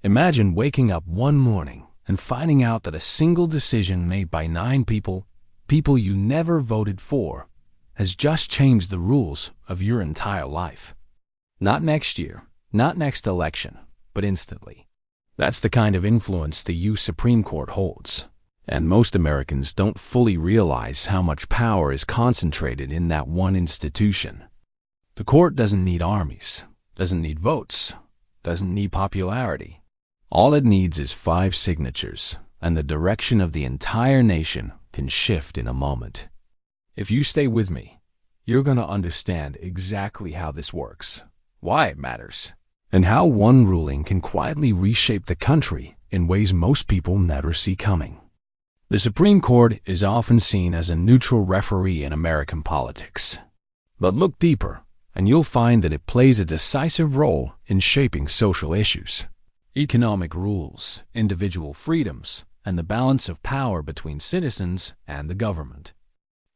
Imagine waking up one morning and finding out that a single decision made by 9 people, people you never voted for, has just changed the rules of your entire life. Not next year, not next election, but instantly. That's the kind of influence the U.S. Supreme Court holds. And most Americans don't fully realize how much power is concentrated in that one institution. The court doesn't need armies, doesn't need votes, doesn't need popularity. All it needs is 5 signatures, and the direction of the entire nation can shift in a moment. If you stay with me, you're going to understand exactly how this works, why it matters, and how one ruling can quietly reshape the country in ways most people never see coming. The Supreme Court is often seen as a neutral referee in American politics. But look deeper, and you'll find that it plays a decisive role in shaping social issues, economic rules, individual freedoms, and the balance of power between citizens and the government.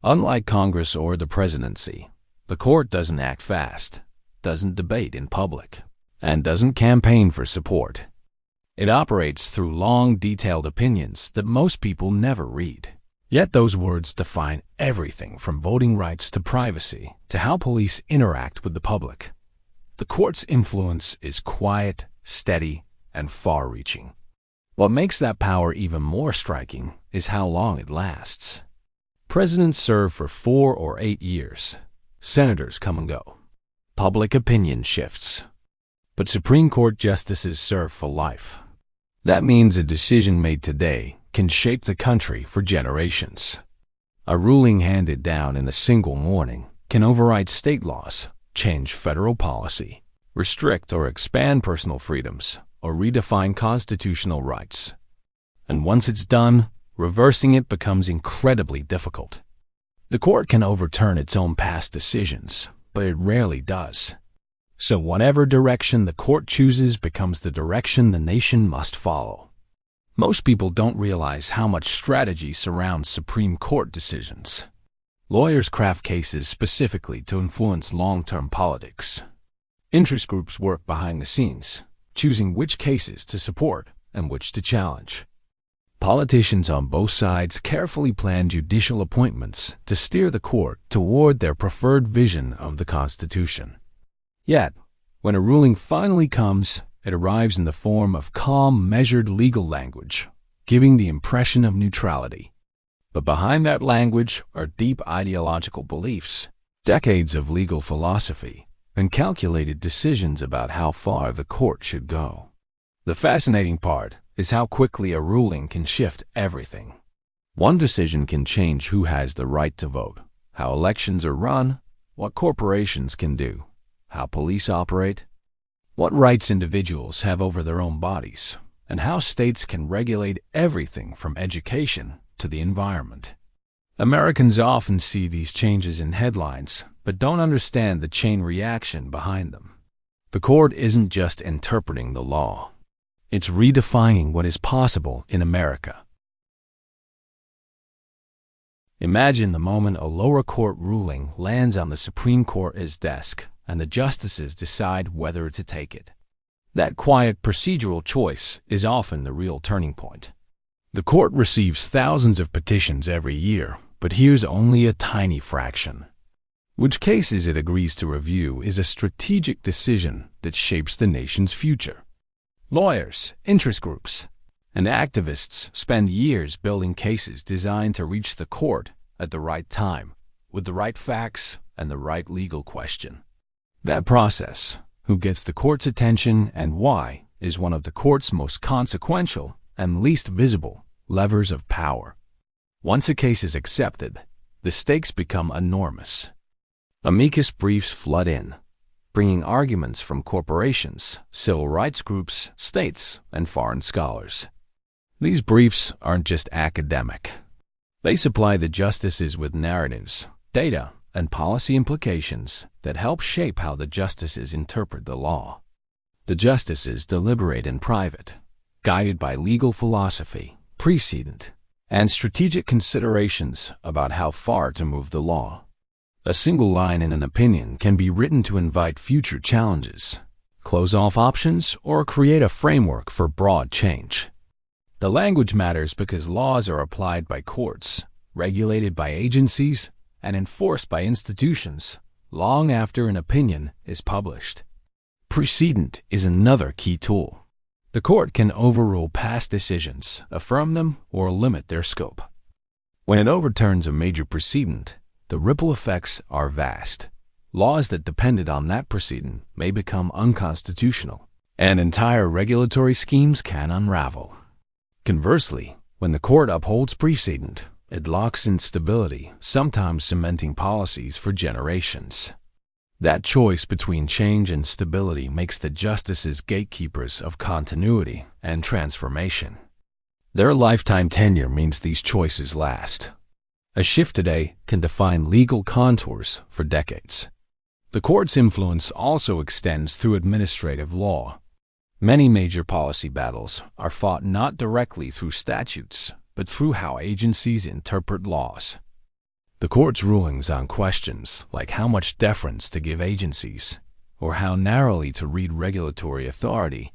Unlike Congress or the presidency, the court doesn't act fast, doesn't debate in public, and doesn't campaign for support. It operates through long, detailed opinions that most people never read. Yet those words define everything from voting rights to privacy to how police interact with the public. The court's influence is quiet, steady, and far-reaching. What makes that power even more striking is how long it lasts. Presidents serve for 4 or 8 years. Senators come and go. Public opinion shifts. But Supreme Court justices serve for life. That means a decision made today can shape the country for generations. A ruling handed down in a single morning can override state laws, change federal policy, restrict or expand personal freedoms, or redefine constitutional rights. And once it's done, reversing it becomes incredibly difficult. The court can overturn its own past decisions, but it rarely does. So whatever direction the court chooses becomes the direction the nation must follow. Most people don't realize how much strategy surrounds Supreme Court decisions. Lawyers craft cases specifically to influence long-term politics. Interest groups work behind the scenes, choosing which cases to support and which to challenge. Politicians on both sides carefully plan judicial appointments to steer the court toward their preferred vision of the Constitution. Yet, when a ruling finally comes, it arrives in the form of calm, measured legal language, giving the impression of neutrality. But behind that language are deep ideological beliefs, decades of legal philosophy, and calculated decisions about how far the court should go. The fascinating part is how quickly a ruling can shift everything. One decision can change who has the right to vote, how elections are run, what corporations can do, how police operate, what rights individuals have over their own bodies, and how states can regulate everything from education to the environment. Americans often see these changes in headlines, but don't understand the chain reaction behind them. The court isn't just interpreting the law. It's redefining what is possible in America. Imagine the moment a lower court ruling lands on the Supreme Court's desk and the justices decide whether to take it. That quiet procedural choice is often the real turning point. The court receives thousands of petitions every year, but hears only a tiny fraction. Which cases it agrees to review is a strategic decision that shapes the nation's future. Lawyers, interest groups, and activists spend years building cases designed to reach the court at the right time, with the right facts and the right legal question. That process, who gets the court's attention and why, is one of the court's most consequential and least visible levers of power. Once a case is accepted, the stakes become enormous. Amicus briefs flood in, bringing arguments from corporations, civil rights groups, states, and foreign scholars. These briefs aren't just academic. They supply the justices with narratives, data, and policy implications that help shape how the justices interpret the law. The justices deliberate in private, guided by legal philosophy, precedent, and strategic considerations about how far to move the law. A single line in an opinion can be written to invite future challenges, close off options, or create a framework for broad change. The language matters because laws are applied by courts, regulated by agencies, and enforced by institutions long after an opinion is published. Precedent is another key tool. The court can overrule past decisions, affirm them, or limit their scope. When it overturns a major precedent, the ripple effects are vast. Laws that depended on that precedent may become unconstitutional, and entire regulatory schemes can unravel. Conversely, when the court upholds precedent, it locks in stability, sometimes cementing policies for generations. That choice between change and stability makes the justices gatekeepers of continuity and transformation. Their lifetime tenure means these choices last. A shift today can define legal contours for decades. The court's influence also extends through administrative law. Many major policy battles are fought not directly through statutes, but through how agencies interpret laws. The court's rulings on questions like how much deference to give agencies or how narrowly to read regulatory authority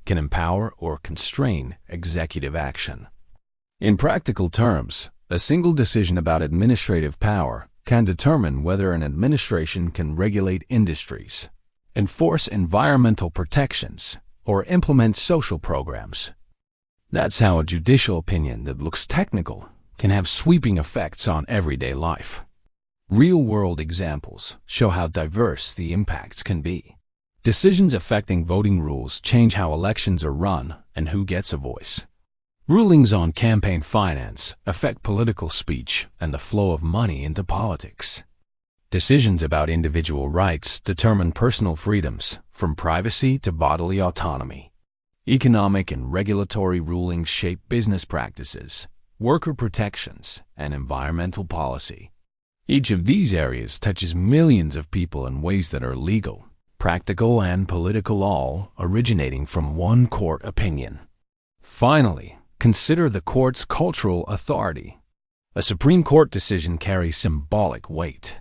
can empower or constrain executive action. In practical terms, a single decision about administrative power can determine whether an administration can regulate industries, enforce environmental protections, or implement social programs. That's how a judicial opinion that looks technical can have sweeping effects on everyday life. Real-world examples show how diverse the impacts can be. Decisions affecting voting rules change how elections are run and who gets a voice. Rulings on campaign finance affect political speech and the flow of money into politics. Decisions about individual rights determine personal freedoms, from privacy to bodily autonomy. Economic and regulatory rulings shape business practices, worker protections, and environmental policy. Each of these areas touches millions of people in ways that are legal, practical, and political, all originating from one court opinion. Finally, consider the court's cultural authority. A Supreme Court decision carries symbolic weight.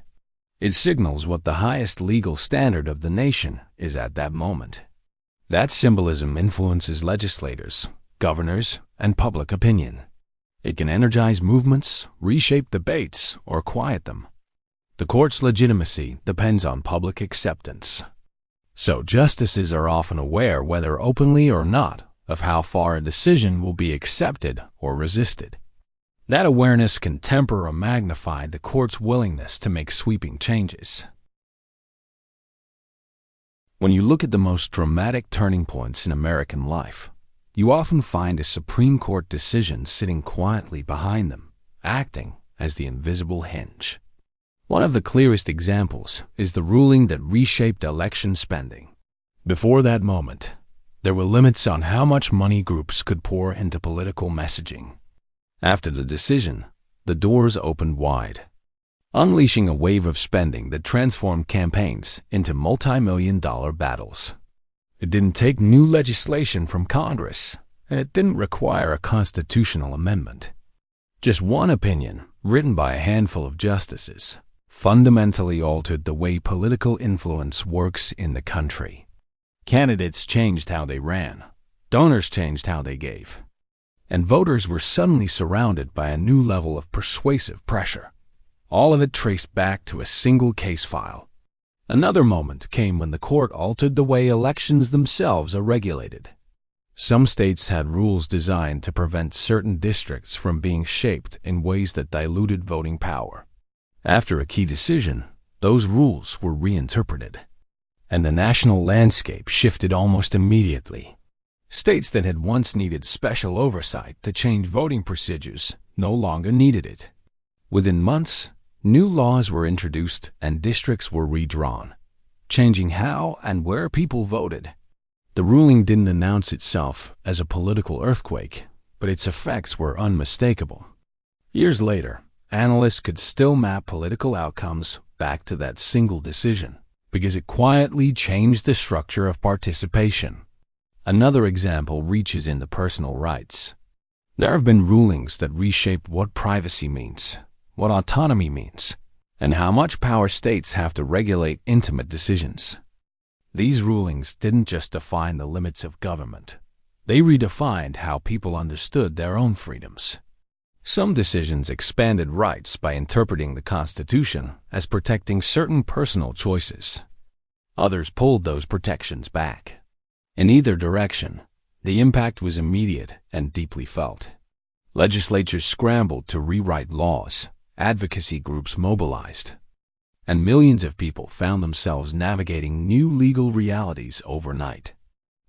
It signals what the highest legal standard of the nation is at that moment. That symbolism influences legislators, governors, and public opinion. It can energize movements, reshape debates, or quiet them. The court's legitimacy depends on public acceptance. So justices are often aware, whether openly or not, of how far a decision will be accepted or resisted. That awareness can temper or magnify the court's willingness to make sweeping changes. When you look at the most dramatic turning points in American life, you often find a Supreme Court decision sitting quietly behind them, acting as the invisible hinge. One of the clearest examples is the ruling that reshaped election spending. Before that moment, there were limits on how much money groups could pour into political messaging. After the decision, the doors opened wide, unleashing a wave of spending that transformed campaigns into multi-million-dollar battles. It didn't take new legislation from Congress, and it didn't require a constitutional amendment. Just one opinion, written by a handful of justices, fundamentally altered the way political influence works in the country. Candidates changed how they ran, donors changed how they gave, and voters were suddenly surrounded by a new level of persuasive pressure. All of it traced back to a single case file. Another moment came when the court altered the way elections themselves are regulated. Some states had rules designed to prevent certain districts from being shaped in ways that diluted voting power. After a key decision, those rules were reinterpreted, and the national landscape shifted almost immediately. States that had once needed special oversight to change voting procedures no longer needed it. Within months, new laws were introduced and districts were redrawn, changing how and where people voted. The ruling didn't announce itself as a political earthquake, but its effects were unmistakable. Years later, analysts could still map political outcomes back to that single decision, because it quietly changed the structure of participation. Another example reaches into personal rights. There have been rulings that reshape what privacy means, what autonomy means, and how much power states have to regulate intimate decisions. These rulings didn't just define the limits of government. They redefined how people understood their own freedoms. Some decisions expanded rights by interpreting the Constitution as protecting certain personal choices. Others pulled those protections back. In either direction, the impact was immediate and deeply felt. Legislatures scrambled to rewrite laws, advocacy groups mobilized, and millions of people found themselves navigating new legal realities overnight.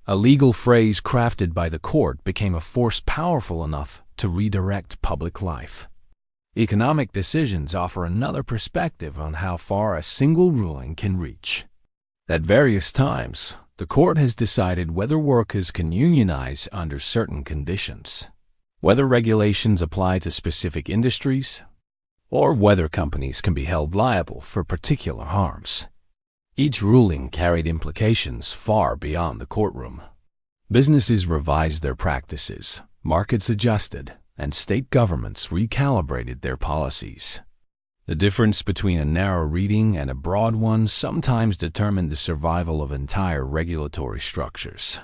A legal phrase crafted by the court became a force powerful enough to redirect public life. Economic decisions offer another perspective on how far a single ruling can reach. At various times, the court has decided whether workers can unionize under certain conditions, whether regulations apply to specific industries, or whether companies can be held liable for particular harms. Each ruling carried implications far beyond the courtroom. Businesses revised their practices, markets adjusted, and state governments recalibrated their policies. The difference between a narrow reading and a broad one sometimes determined the survival of entire regulatory structures.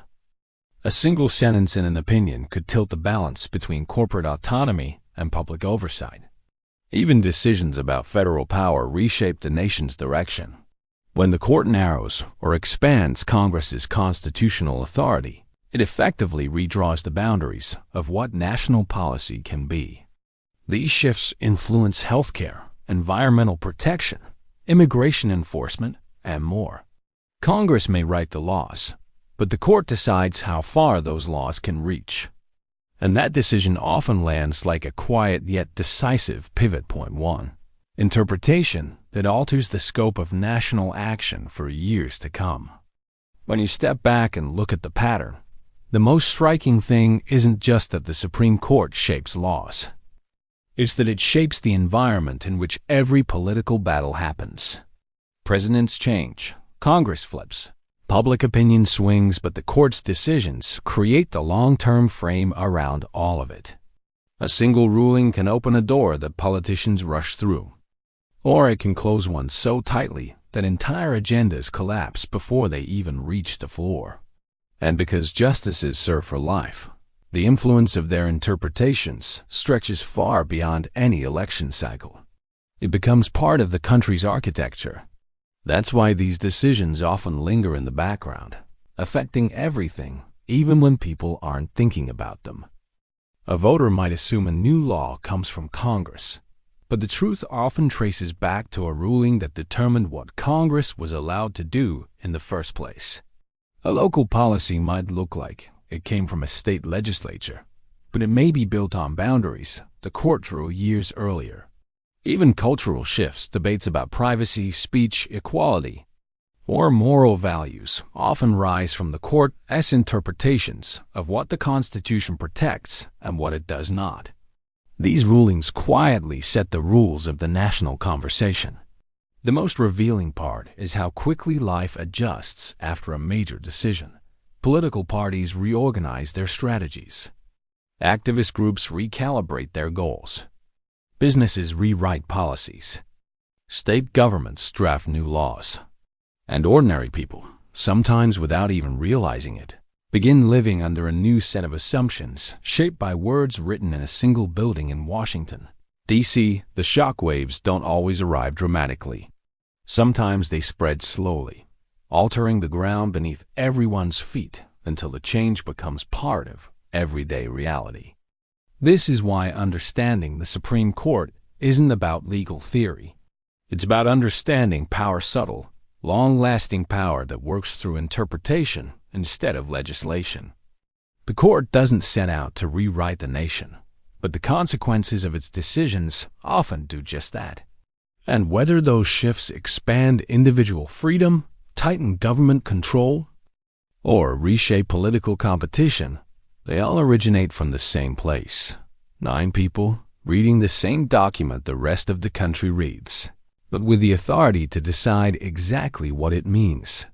A single sentence in an opinion could tilt the balance between corporate autonomy and public oversight. Even decisions about federal power reshaped the nation's direction. When the court narrows or expands Congress's constitutional authority, it effectively redraws the boundaries of what national policy can be. These shifts influence healthcare, environmental protection, immigration enforcement, and more. Congress may write the laws, but the court decides how far those laws can reach. And that decision often lands like a quiet yet decisive pivot point. One interpretation that alters the scope of national action for years to come. When you step back and look at the pattern, the most striking thing isn't just that the Supreme Court shapes laws. It's that it shapes the environment in which every political battle happens. Presidents change, Congress flips, public opinion swings, but the court's decisions create the long-term frame around all of it. A single ruling can open a door that politicians rush through, or it can close one so tightly that entire agendas collapse before they even reach the floor. And because justices serve for life, the influence of their interpretations stretches far beyond any election cycle. It becomes part of the country's architecture. That's why these decisions often linger in the background, affecting everything, even when people aren't thinking about them. A voter might assume a new law comes from Congress, but the truth often traces back to a ruling that determined what Congress was allowed to do in the first place. A local policy might look like it came from a state legislature, but it may be built on boundaries the court drew years earlier. Even cultural shifts, debates about privacy, speech, equality, or moral values often rise from the court's interpretations of what the Constitution protects and what it does not. These rulings quietly set the rules of the national conversation. The most revealing part is how quickly life adjusts after a major decision. Political parties reorganize their strategies. Activist groups recalibrate their goals. Businesses rewrite policies. State governments draft new laws. And ordinary people, sometimes without even realizing it, begin living under a new set of assumptions shaped by words written in a single building in Washington, D.C. The shockwaves don't always arrive dramatically. Sometimes they spread slowly, altering the ground beneath everyone's feet until the change becomes part of everyday reality. This is why understanding the Supreme Court isn't about legal theory. It's about understanding power subtle, long-lasting power that works through interpretation instead of legislation. The court doesn't set out to rewrite the nation, but the consequences of its decisions often do just that. And whether those shifts expand individual freedom, tighten government control, or reshape political competition, they all originate from the same place. 9 people reading the same document the rest of the country reads, but with the authority to decide exactly what it means.